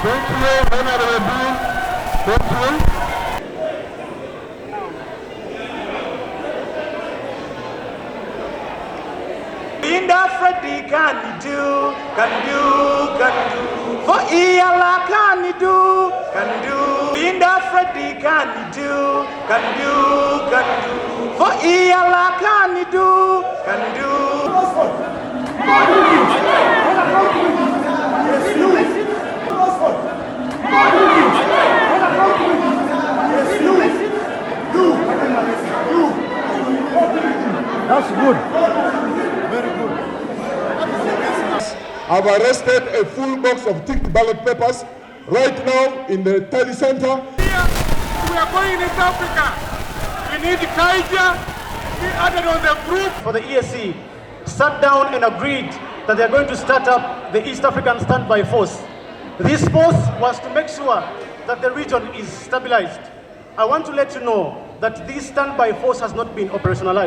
Thank you, Honorable. Thank you. Linda Freddy can do. For EALA can do. Linda Freddy can do. For EALA can do. That's good. Very good. I've arrested a full box of ticked ballot papers right now in the tally center. Here, we are going in East Africa. We need Kaija to be added on the group. For the EAC, sat down and agreed that they are going to start up the East African Standby Force. This force was to make sure that the region is stabilized. I want to let you know that this standby force has not been operationalized.